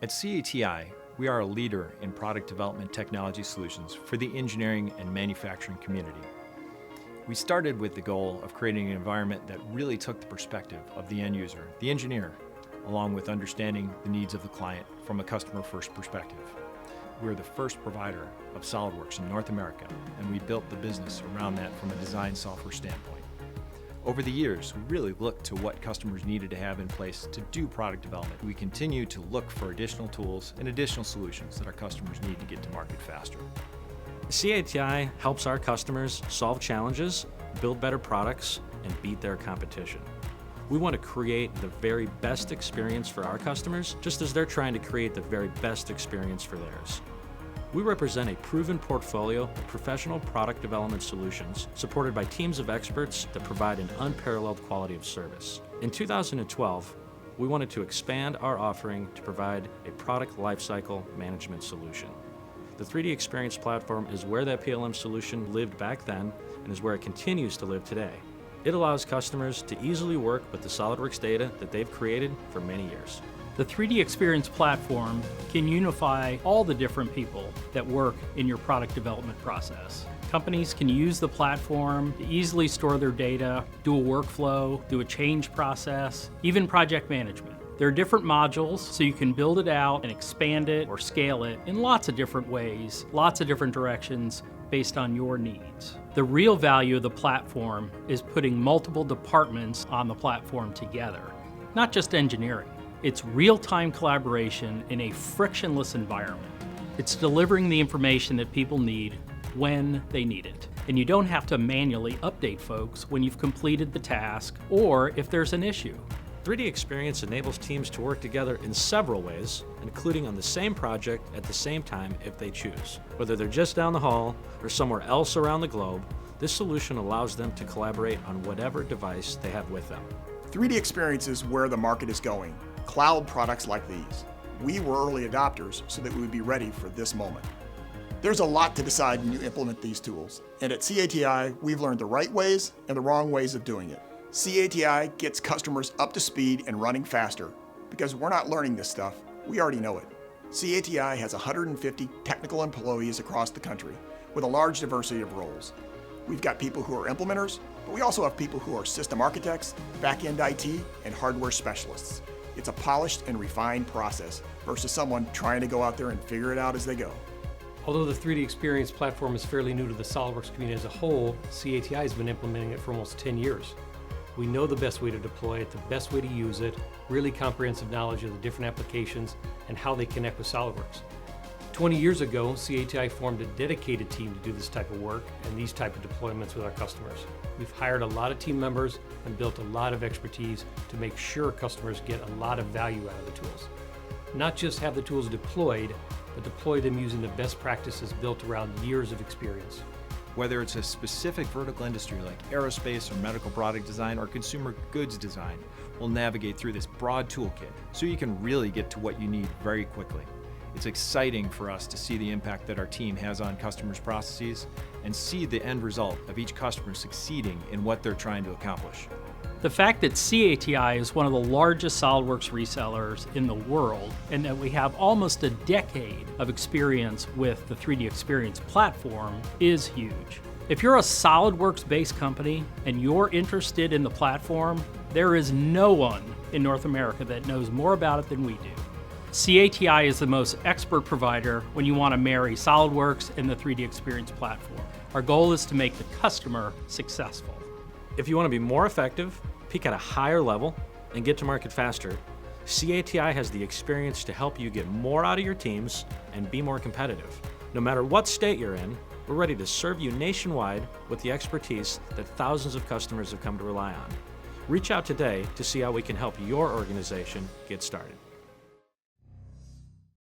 At CATI, we are a leader in product development technology solutions for the engineering and manufacturing community. We started with the goal of creating an environment that really took the perspective of the end user, the engineer, along with understanding the needs of the client from a customer-first perspective. We're the first provider of SOLIDWORKS in North America, and we built the business around that from a design software standpoint. Over the years, we really looked to what customers needed to have in place to do product development. We continue to look for additional tools and additional solutions that our customers need to get to market faster. CATI helps our customers solve challenges, build better products, and beat their competition. We want to create the very best experience for our customers, just as they're trying to create the very best experience for theirs. We represent a proven portfolio of professional product development solutions supported by teams of experts that provide an unparalleled quality of service. In 2012, we wanted to expand our offering to provide a product lifecycle management solution. The 3DEXPERIENCE platform is where that PLM solution lived back then and is where it continues to live today. It allows customers to easily work with the SOLIDWORKS data that they've created for many years. The 3DEXPERIENCE platform can unify all the different people that work in your product development process. Companies can use the platform to easily store their data, do a workflow, do a change process, even project management. There are different modules, so you can build it out and expand it or scale it in lots of different ways, lots of different directions based on your needs. The real value of the platform is putting multiple departments on the platform together, not just engineering. It's real-time collaboration in a frictionless environment. It's delivering the information that people need when they need it. And you don't have to manually update folks when you've completed the task or if there's an issue. 3DEXPERIENCE enables teams to work together in several ways, including on the same project at the same time if they choose. Whether they're just down the hall or somewhere else around the globe, this solution allows them to collaborate on whatever device they have with them. 3DEXPERIENCE is where the market is going. Cloud products like these. We were early adopters so that we would be ready for this moment. There's a lot to decide when you implement these tools, and at CATI, we've learned the right ways and the wrong ways of doing it. CATI gets customers up to speed and running faster because we're not learning this stuff, we already know it. CATI has 150 technical employees across the country with a large diversity of roles. We've got people who are implementers, but we also have people who are system architects, back-end IT, and hardware specialists. It's a polished and refined process versus someone trying to go out there and figure it out as they go. Although the 3DEXPERIENCE platform is fairly new to the SOLIDWORKS community as a whole, CATI has been implementing it for almost 10 years. We know the best way to deploy it, the best way to use it, really comprehensive knowledge of the different applications and how they connect with SOLIDWORKS. 20 years ago, CATI formed a dedicated team to do this type of work and these type of deployments with our customers. We've hired a lot of team members and built a lot of expertise to make sure customers get a lot of value out of the tools. Not just have the tools deployed, but deploy them using the best practices built around years of experience. Whether it's a specific vertical industry like aerospace or medical product design or consumer goods design, we'll navigate through this broad toolkit so you can really get to what you need very quickly. It's exciting for us to see the impact that our team has on customers' processes and see the end result of each customer succeeding in what they're trying to accomplish. The fact that CATI is one of the largest SOLIDWORKS resellers in the world and that we have almost a decade of experience with the 3DEXPERIENCE platform is huge. If you're a SOLIDWORKS-based company and you're interested in the platform, there is no one in North America that knows more about it than we do. CATI is the most expert provider when you want to marry SOLIDWORKS and the 3DEXPERIENCE platform. Our goal is to make the customer successful. If you want to be more effective, peak at a higher level, and get to market faster, CATI has the experience to help you get more out of your teams and be more competitive. No matter what state you're in, we're ready to serve you nationwide with the expertise that thousands of customers have come to rely on. Reach out today to see how we can help your organization get started.